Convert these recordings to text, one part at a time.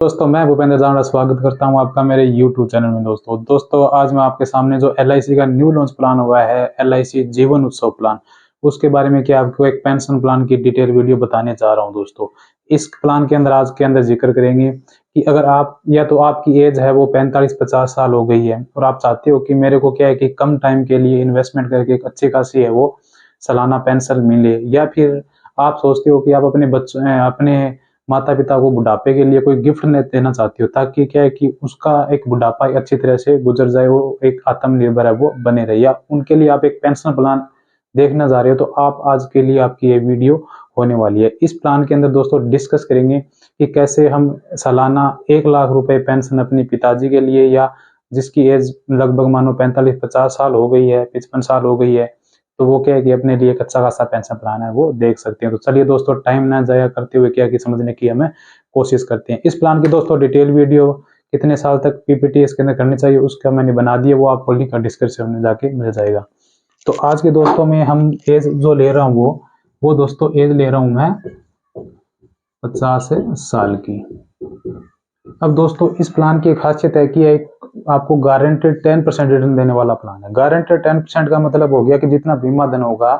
दोस्तों मैं भूपेंद्र जांगड़ा स्वागत करता हूं आपका मेरे YouTube चैनल में। दोस्तों आज मैं आपके सामने जो LIC का न्यू लॉन्च प्लान हुआ है, LIC जीवन उत्सव प्लान, उसके बारे में क्या आपको एक पेंशन प्लान की डिटेल वीडियो बताने जा रहा हूं। दोस्तों इस प्लान के अंदर आज के अंदर जिक्र करेंगे कि अगर आप या तो आपकी एज है वो 45-50 साल हो गई है और आप चाहते हो कि मेरे को क्या है कि कम टाइम के लिए इन्वेस्टमेंट करके एक अच्छी खासी है वो सालाना पेंशन मिले, या फिर आप सोचते हो कि आप अपने बच्चों अपने माता पिता को बुढ़ापे के लिए कोई गिफ्ट देना चाहती हो, ताकि क्या है कि उसका एक बुढ़ापा अच्छी तरह से गुजर जाए, वो एक आत्मनिर्भर है वो बने रहे, या उनके लिए आप एक पेंशन प्लान देखना चाह रहे हो, तो आप आज के लिए आपकी ये वीडियो होने वाली है। इस प्लान के अंदर दोस्तों डिस्कस करेंगे कि कैसे हम सालाना 1 लाख रुपए पेंशन अपने पिताजी के लिए, या जिसकी एज लगभग मानो 45-50 साल हो गई है, 55 साल हो गई है, तो वो क्या है कि अपने लिए एक अच्छा खासा पेंशन प्लान है वो देख सकते हैं। तो चलिए दोस्तों टाइम ना जाया करते हुए क्या कि समझने की हमें कोशिश करते हैं। इस प्लान की दोस्तों डिटेल वीडियो कितने साल तक पीपीटी इसके अंदर करनी चाहिए उसका मैंने बना दिया, वो आपको लिंक डिस्क्रिप्शन में जाके मिल जाएगा। तो आज के दोस्तों में हम एज जो ले रहा हूँ वो दोस्तों एज ले रहा हूँ मैं 50 साल की। अब दोस्तों इस प्लान की खासियत है कि आपको गारंटेड 10% रिटर्न देने वाला प्लान है। गारंटेड 10% का मतलब हो गया कि जितना बीमा धन होगा,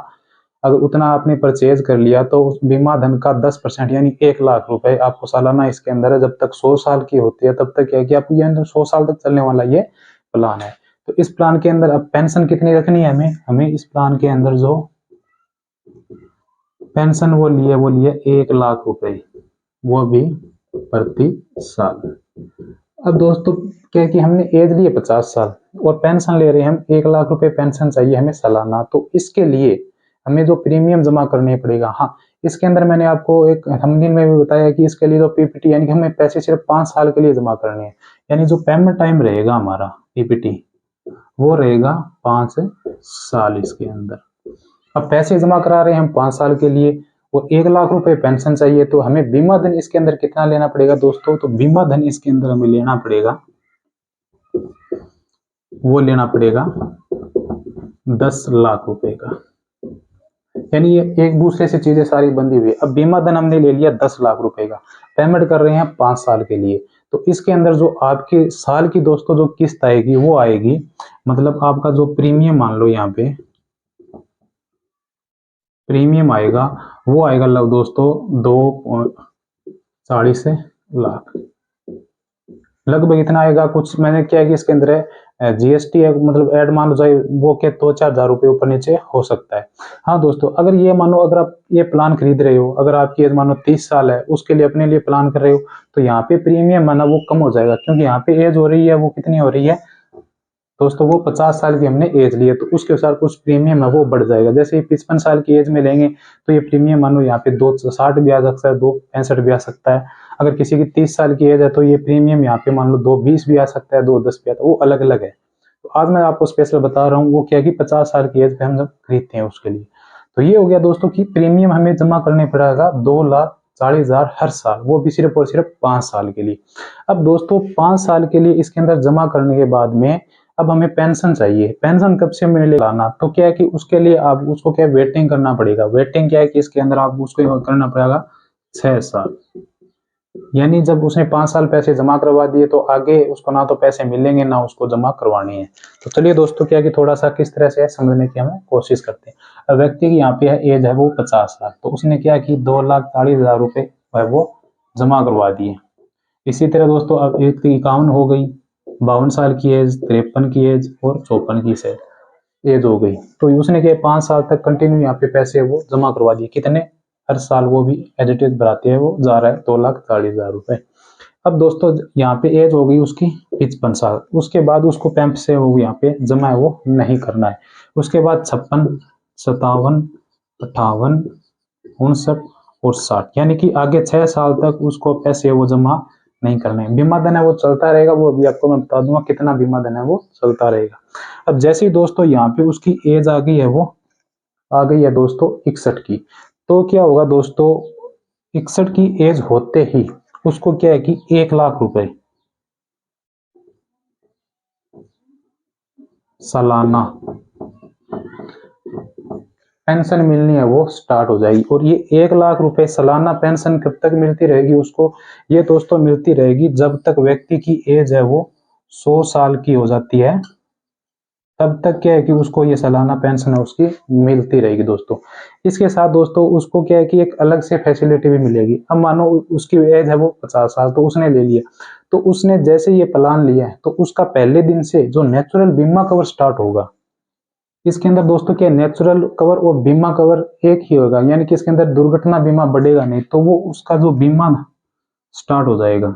अगर उतना आपने परचेज कर लिया तो उस बीमा धन का 10% यानी 1 लाख रुपए आपको सालाना इसके अंदर है। जब तक 100 साल की होती है तब तक क्या है कि आपको ये 100 साल तक चलने वाला ये प्लान है। तो इस प्लान के अंदर अब पेंशन कितनी रखनी है हमें इस प्लान के अंदर जो पेंशन वो लिए 1 लाख रुपए, वो भी प्रति साल। अब दोस्तों क्या है कि हमने एज ली है 50 साल और पेंशन ले रहे हैं हम, 1 लाख रुपए पेंशन चाहिए हमें सालाना। तो इसके लिए हमें जो प्रीमियम जमा करने पड़ेगा, हाँ इसके अंदर मैंने आपको एक थंबनेल में भी बताया कि इसके लिए तो पीपीटी यानी कि हमें पैसे सिर्फ 5 साल के लिए जमा करने हैं, यानी जो पेमेंट टाइम रहेगा हमारा पीपीटी वो रहेगा 5 साल इसके अंदर। अब पैसे जमा करा रहे हैं हम 5 साल के लिए, वो 1 लाख रुपए पेंशन चाहिए, तो हमें बीमा धन इसके अंदर कितना लेना पड़ेगा दोस्तों? तो बीमा धन इसके अंदर हमें लेना पड़ेगा, वो लेना पड़ेगा 10 लाख रुपए का। यानी ये एक दूसरे से चीजें सारी बंधी हुई है। अब बीमा धन हमने ले लिया 10 लाख रुपए का, पेमेंट कर रहे हैं 5 साल के लिए, तो इसके अंदर जो आपके साल की दोस्तों जो किस्त आएगी वो आएगी, मतलब आपका जो प्रीमियम मान लो यहाँ पे प्रीमियम आएगा, वो आएगा दोस्तों 2.40 लाख, लगभग इतना आएगा। कुछ मैंने क्या है कि इसके अंदर है जीएसटी है, मतलब ऐड मान लो जाए वो क्या 2-4 हजार रुपये ऊपर नीचे हो सकता है। हाँ दोस्तों अगर ये मानो अगर आप ये प्लान खरीद रहे हो, अगर आपकी एज मानो 30 साल है, उसके लिए अपने लिए प्लान कर रहे हो, तो यहाँ पे प्रीमियम माना वो कम हो जाएगा, क्योंकि यहाँ पे एज हो रही है वो कितनी हो रही है दोस्तों, वो 50 साल की हमने एज ली है, तो उसके अनुसार कुछ प्रीमियम है वो बढ़ जाएगा। जैसे 55 साल की एज में लेंगे तो ये प्रीमियम मानो यहाँ पे 260 भी आ सकता है, 265 भी आ सकता है। अगर किसी की 30 साल की एज है तो ये प्रीमियम यहाँ पे मान लो 220 भी आ सकता है, 210 भी आता है, वो अलग अलग है। तो आज मैं आपको स्पेशल बता रहा हूँ वो क्या कि 50 साल की एज पे हम जब खरीदते हैं उसके लिए। तो ये हो गया दोस्तों की प्रीमियम हमें जमा करने पड़ेगा 2,40,000 हर साल, वो भी सिर्फ और सिर्फ 5 साल के लिए। अब दोस्तों 5 साल के लिए इसके अंदर जमा करने के बाद में अब हमें पेंशन चाहिए। पेंशन कब से मिलेगा? तो क्या है कि उसके लिए आप उसको क्या वेटिंग करना पड़ेगा। वेटिंग क्या है कि इसके अंदर आप उसको करना पड़ेगा 6 साल, यानी जब उसने 5 साल पैसे जमा करवा दिए तो आगे उसको ना तो पैसे मिलेंगे ना उसको जमा करवाने हैं। तो चलिए दोस्तों क्या है कि थोड़ा सा किस तरह से समझने की हमें कोशिश करते हैं। अब व्यक्ति की यहाँ पे एज है वो 50 साल, तो उसने क्या कि 2,40,000 रुपए वो जमा करवा दिए। इसी तरह दोस्तों अब एक 51 हो गई, 52 साल की एज, 53 की एज और 54 की एज हो गई, तो उसने क्या 5 साल तक कंटिन्यू यहाँ पे पैसे वो जमा करवा दिए। कितने? हर साल वो भी एज इट इज बढ़ाते हैं, वो जा रहा है 2,40,000 रुपए। अब दोस्तों यहाँ पे एज हो गई उसकी 55 साल, उसके बाद उसको पैंप से वो यहाँ पे जमा है वो नहीं करना है। उसके बाद 56, 57, 58, 59 और 60, यानी कि आगे 6 साल तक उसको पैसे वो जमा नहीं करने। बीमा धन है वो चलता रहेगा, वो अभी आपको मैं बता दूंगा कितना बीमा धन है वो चलता रहेगा। अब जैसे ही दोस्तों यहाँ पे उसकी एज आ गई है, वो आ गई है दोस्तों 61 की, तो क्या होगा दोस्तों 61 की एज होते ही उसको क्या है कि 1 लाख रुपए सालाना पेंशन मिलनी है वो स्टार्ट हो जाएगी। और ये 1 लाख रुपए सालाना पेंशन कब तक मिलती रहेगी उसको, ये दोस्तों मिलती रहेगी जब तक व्यक्ति की एज है वो 100 साल की हो जाती है, तब तक क्या है कि उसको ये सालाना पेंशन है उसकी मिलती रहेगी दोस्तों। इसके साथ दोस्तों उसको क्या है कि एक अलग से फैसिलिटी भी मिलेगी। अब मानो उसकी एज है वो 50 साल, तो उसने ले लिया, तो उसने जैसे ये प्लान लिया है तो उसका पहले दिन से जो नेचुरल बीमा कवर स्टार्ट होगा, इसके अंदर दोस्तों क्या नेचुरल कवर और बीमा कवर एक ही होगा, यानी कि इसके अंदर दुर्घटना बीमा बढ़ेगा नहीं, तो वो उसका जो बीमा स्टार्ट हो जाएगा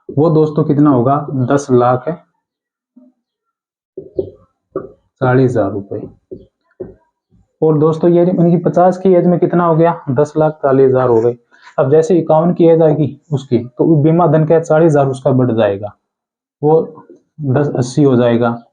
वो दोस्तों कितना होगा, 10,40,000 रुपए। और दोस्तों ये उनकी 50 की एज में कितना हो गया, 10,40,000 हो गए। अब जैसे 51 की एज आएगी उसकी, तो बीमा धन का 40,000 उसका बढ़ जाएगा, वो 10,80 हो जाएगा।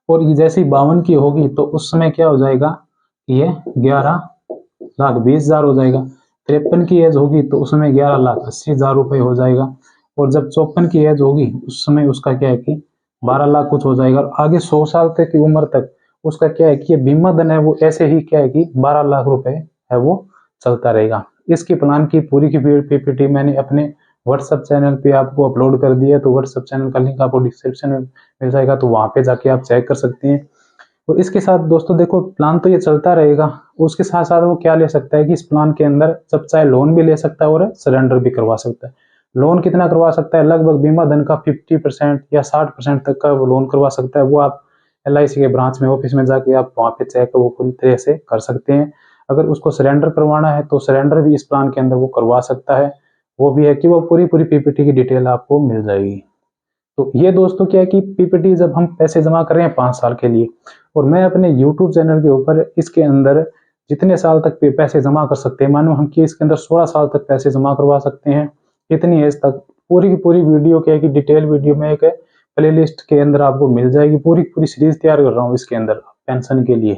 और ये जैसे 52 की होगी तो उस समय क्या हो जाएगा, ये 11,20,000 हो जाएगा। 53 की एज होगी तो उसमें 11,80,000 रुपए हो जाएगा। और जब 54 की एज होगी उस समय उसका क्या है कि 12 लाख कुछ हो जाएगा। और आगे 100 साल तक की उम्र तक उसका क्या है कि ये बीमा धन है वो ऐसे ही क्या है कि 12 लाख रुपए है वो चलता रहेगा। इसकी प्लान की पूरी की पीपीटी मैंने अपने व्हाट्सएप चैनल पे आपको अपलोड कर दिया है, तो व्हाट्सएप चैनल का लिंक आपको डिस्क्रिप्शन में मिल जाएगा, तो वहां पे जाके आप चेक कर सकते हैं। और इसके साथ दोस्तों देखो प्लान तो ये चलता रहेगा, उसके साथ साथ वो क्या ले सकता है कि इस प्लान के अंदर जब चाहे लोन भी ले सकता है और सरेंडर भी करवा सकता है। लोन कितना करवा सकता है, लगभग बीमा धन का 50% या 60% तक का वो लोन करवा सकता है। वो आप LIC के ब्रांच में ऑफिस में जाके आप वहाँ पे चेक वो पूरी तरह से कर सकते हैं। अगर उसको सरेंडर करवाना है तो सरेंडर भी इस प्लान के अंदर वो करवा सकता है। वो भी है कि वो पूरी पीपीटी की डिटेल आपको मिल जाएगी। तो ये दोस्तों क्या है कि पीपीटी जब हम पैसे जमा कर रहे हैं 5 साल के लिए, और मैं अपने यूट्यूब चैनल के ऊपर इसके अंदर जितने साल तक पैसे जमा कर सकते हैं, मानो हम कि इसके अंदर 16 साल तक पैसे जमा करवा सकते हैं, कितनी एज तक, पूरी की पूरी वीडियो क्या है कि डिटेल वीडियो में एक प्लेलिस्ट के अंदर आपको मिल जाएगी। पूरी पूरी सीरीज तैयार कर रहा हूँ इसके अंदर पेंशन के लिए।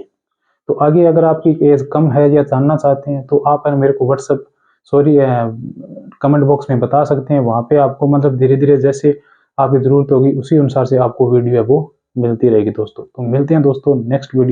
तो आगे अगर आपकी एज कम है या जानना चाहते हैं तो आप मेरे को व्हाट्सएप कमेंट बॉक्स में बता सकते हैं। वहाँ पे आपको मतलब धीरे धीरे जैसे आपकी जरूरत होगी उसी अनुसार से आपको वीडियो है वो मिलती रहेगी दोस्तों। तो मिलते हैं दोस्तों नेक्स्ट वीडियो।